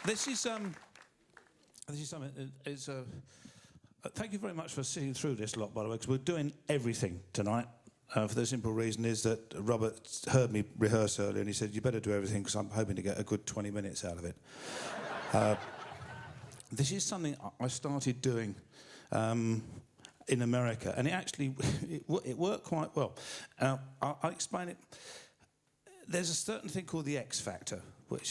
This is something. Thank you very much for sitting through this lot, by the way, because we're doing everything tonight. For the simple reason is that Robert heard me rehearse earlier, and he said, "You better do everything because I'm hoping to get a good 20 minutes out of it." This is something I started doing in America, and it worked quite well. I'll explain it. There's a certain thing called the X Factor,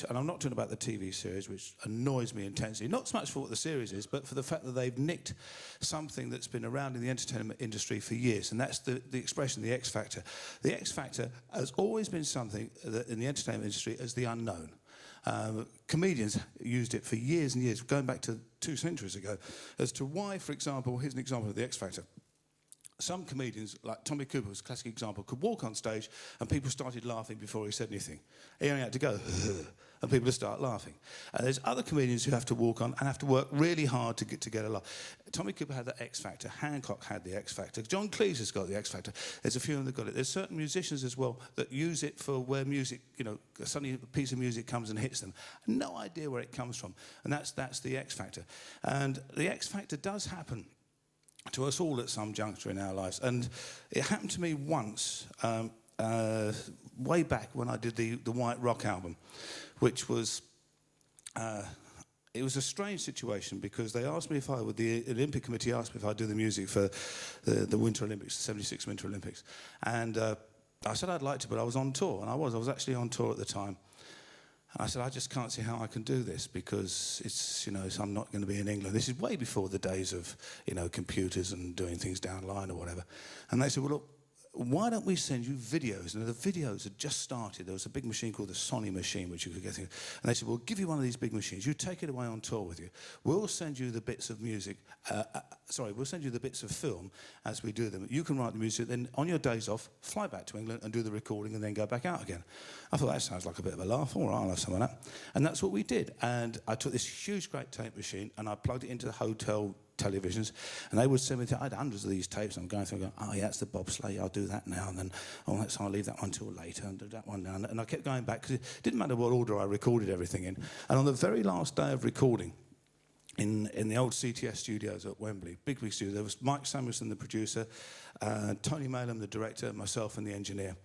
and I'm not talking about the TV series, which annoys me intensely. Not so much for what the series is, but for the fact that they've nicked something that's been around in the entertainment industry for years, and that's the expression, the X Factor. The X Factor has always been something that in the entertainment industry as the unknown. Comedians used it for years and years, going back to 2 centuries ago, as to why, for example, here's an example of the X Factor. Some comedians, like Tommy Cooper was a classic example, could walk on stage and people started laughing before he said anything. He only had to go, and people would start laughing. And there's other comedians who have to walk on and have to work really hard to get a laugh. Tommy Cooper had the X Factor. Hancock had the X Factor. John Cleese has got the X Factor. There's a few of them that got it. There's certain musicians as well that use it for where music, suddenly a piece of music comes and hits them. No idea where it comes from. And that's the X Factor. And the X Factor does happen to us all at some juncture in our lives. And it happened to me once, way back when I did the White Rock album, which was, it was a strange situation because they asked me the Olympic Committee asked me if I'd do the music for the Winter Olympics, the 76 Winter Olympics. And I said I'd like to, but I was on tour, and I was actually on tour at the time. I said, I just can't see how I can do this because I'm not going to be in England. This is way before the days of, computers and doing things downline or whatever. And they said, well, look, why don't we send you videos? And the videos had just started. There was a big machine called the Sony machine, which you could get things. And they said, we'll give you one of these big machines. You take it away on tour with you. We'll send you the bits of music. We'll send you the bits of film as we do them. You can write the music. Then on your days off, fly back to England and do the recording and then go back out again. I thought, that sounds like a bit of a laugh. All right, I'll have some of that. And that's what we did. And I took this huge, great tape machine and I plugged it into the hotel televisions, and they would send me. I had hundreds of these tapes. And I'm going through, and going, oh yeah, that's the bobsleigh. I'll do that now, and then I'll leave that one till later, and do that one now. And I kept going back because it didn't matter what order I recorded everything in. And on the very last day of recording, in the old CTS studios at Wembley, big studio, there was Mike Samuelson, the producer, Tony Malum, the director, myself, and the engineer.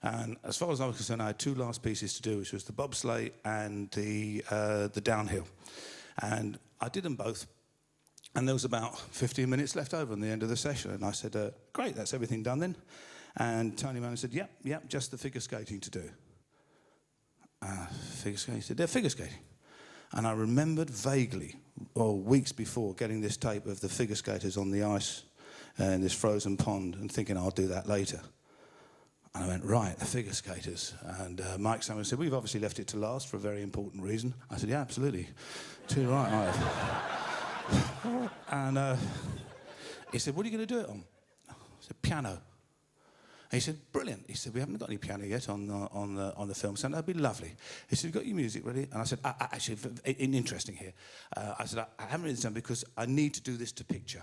And as far as I was concerned, I had 2 last pieces to do, which was the bobsleigh and the downhill. And I did them both. And there was about 15 minutes left over on the end of the session. And I said, great, that's everything done then. And Tony Mann said, yep, just the figure skating to do. Figure skating? He said, they're figure skating. And I remembered vaguely, weeks before, getting this tape of the figure skaters on the ice in this frozen pond and thinking I'll do that later. And I went, right, the figure skaters. And Mike Samuel said, we've obviously left it to last for a very important reason. I said, yeah, absolutely. Too right, I have. And he said, what are you going to do it on? I said, piano. And he said, brilliant. He said, we haven't got any piano yet on the film, so that'd be lovely. He said, you've got your music ready? And I said, actually, interesting here. I said, I haven't written this down because I need to do this to picture.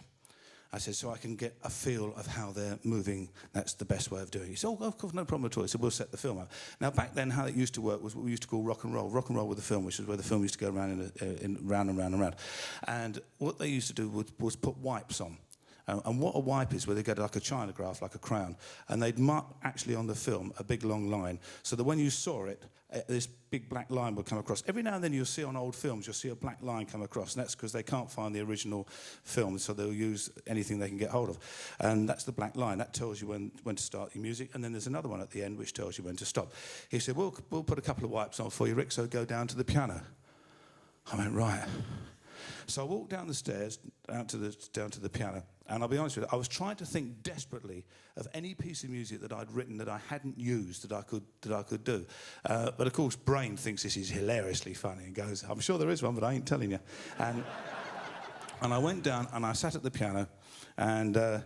I said, so I can get a feel of how they're moving. That's the best way of doing it. He said, oh, of course, no problem at all. He said, we'll set the film up. Now, back then, how it used to work was what we used to call rock and roll. Rock and roll with the film, which is where the film used to go round and round and round and round. And what they used to do was put wipes on. And what a wipe is, where they get like a chinograph, like a crown, and they'd mark actually on the film a big long line, so that when you saw it, this big black line would come across. Every now and then you'll see on old films, you'll see a black line come across, and that's because they can't find the original film, so they'll use anything they can get hold of. And that's the black line. That tells you when to start your music, and then there's another one at the end which tells you when to stop. He said, we'll put a couple of wipes on for you, Rick, so go down to the piano. I went, right. So I walked down the stairs, down to the piano, and I'll be honest with you, I was trying to think desperately of any piece of music that I'd written that I hadn't used that I could do. But of course, Brain thinks this is hilariously funny and goes, I'm sure there is one, but I ain't telling you. And I went down and I sat at the piano, and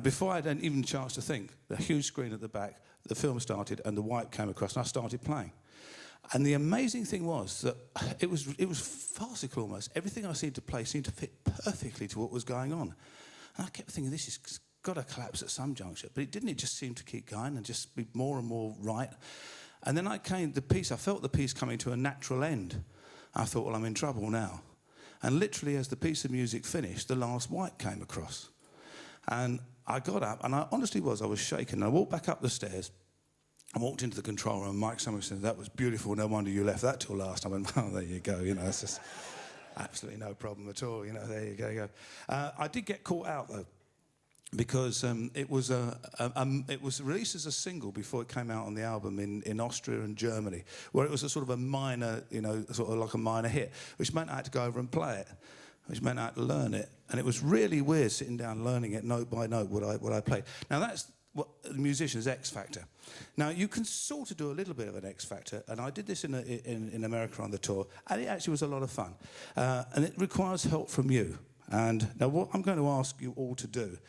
before I'd even chance to think, the huge screen at the back, the film started, and the wipe came across, and I started playing. And the amazing thing was that it was farcical almost. Everything I seemed to play seemed to fit perfectly to what was going on. And I kept thinking, this has got to collapse at some juncture. But it didn't. It just seemed to keep going and just be more and more right. And then I felt the piece coming to a natural end. I thought, well, I'm in trouble now. And literally, as the piece of music finished, the last white came across. And I got up, and I honestly I was shaking. I walked back up the stairs. I walked into the control room. Mike Summers said, "That was beautiful. No wonder you left that till last." I went, "Oh, there you go. You know, it's just absolutely no problem at all. You know, there you go." I did get caught out though, because it was released as a single before it came out on the album in Austria and Germany, where it was a sort of a minor, you know, sort of like a minor hit, which meant I had to go over and play it, which meant I had to learn it, and it was really weird sitting down learning it note by note what I played. Now that's what the musician's X factor. Now you can sort of do a little bit of an X factor, and I did this in America on the tour, and it actually was a lot of fun, and it requires help from you. And now what I'm going to ask you all to do,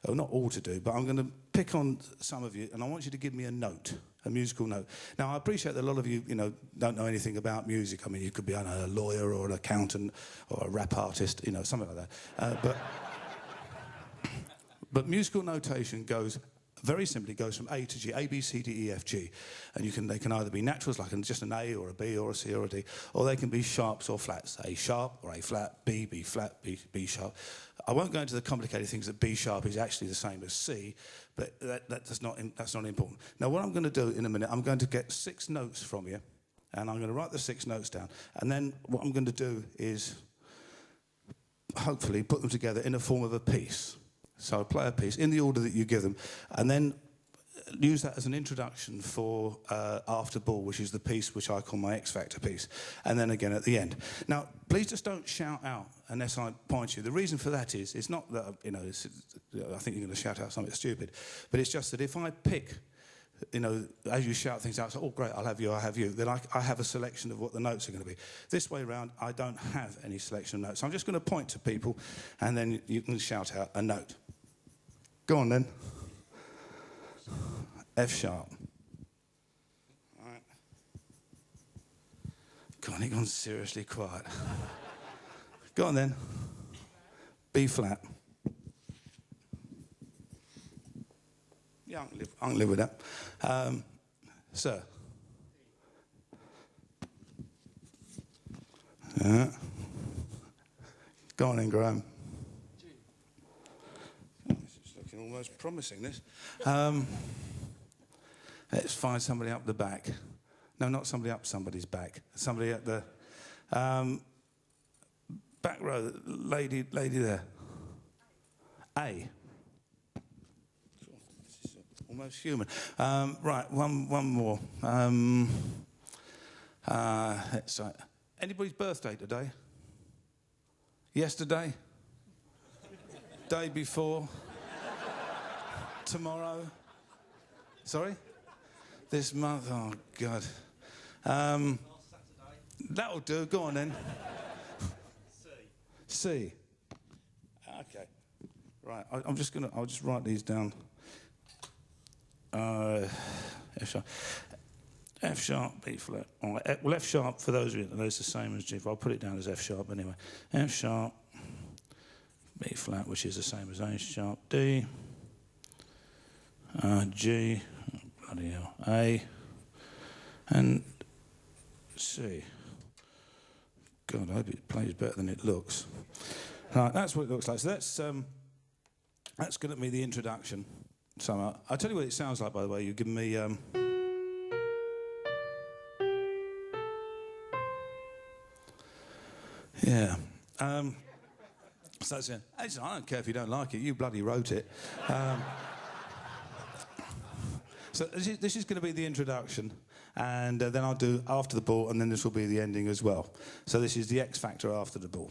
or not all to do, but I'm going to pick on some of you, and I want you to give me a note, a musical note. Now, I appreciate that a lot of you, you know, don't know anything about music. I mean, you could be, I don't know, a lawyer or an accountant or a rap artist, you know, something like that. But musical notation goes, very simply, goes from A to G, A, B, C, D, E, F, G. And they can either be naturals, like just an A or a B or a C or a D, or they can be sharps or flats. A sharp or A flat, B flat, B sharp. I won't go into the complicated things that B sharp is actually the same as C, but that's not important. Now, what I'm going to do in a minute, I'm going to get 6 notes from you, and I'm going to write the 6 notes down. And then what I'm going to do is hopefully put them together in a form of a piece. So I'll play a piece in the order that you give them, and then use that as an introduction for After Ball, which is the piece which I call my X Factor piece, and then again at the end. Now, please just don't shout out unless I point you. The reason for that is, it's not that, you know, I think you're going to shout out something stupid, but it's just that if I pick, you know, as you shout things out, so, oh great, I'll have you, then I have a selection of what the notes are going to be. This way round, I don't have any selection of notes. So I'm just going to point to people, and then you can shout out a note. Go on then. F sharp. All right. God, it gone seriously quiet. Go on then. B flat. Yeah, I can live with that. Sir. Go on then, Graham. Almost promising this. Let's find somebody up the back. No, not somebody up somebody's back. Somebody at the back row. Lady there. A. Almost human. Right, one more. Anybody's birthday today? Yesterday? Day before? Tomorrow? Sorry? This month? Oh, God. That'll do. Go on, then. C. Okay. Right. I'll just write these down. F sharp. F sharp, B flat. All right. Well, F sharp, for those of you that know, it's the same as G. I'll put it down as F sharp anyway. F sharp, B flat, which is the same as A sharp, D. G, oh, bloody hell, A, and C. God, I hope it plays better than it looks. Right, that's what it looks like. So that's going to be the introduction. So I'll tell you what it sounds like, by the way. You've given me... yeah. So that's it. Actually, I don't care if you don't like it. You bloody wrote it. So this is going to be the introduction, and then I'll do After the Ball, and then this will be the ending as well. So this is the X Factor After the Ball.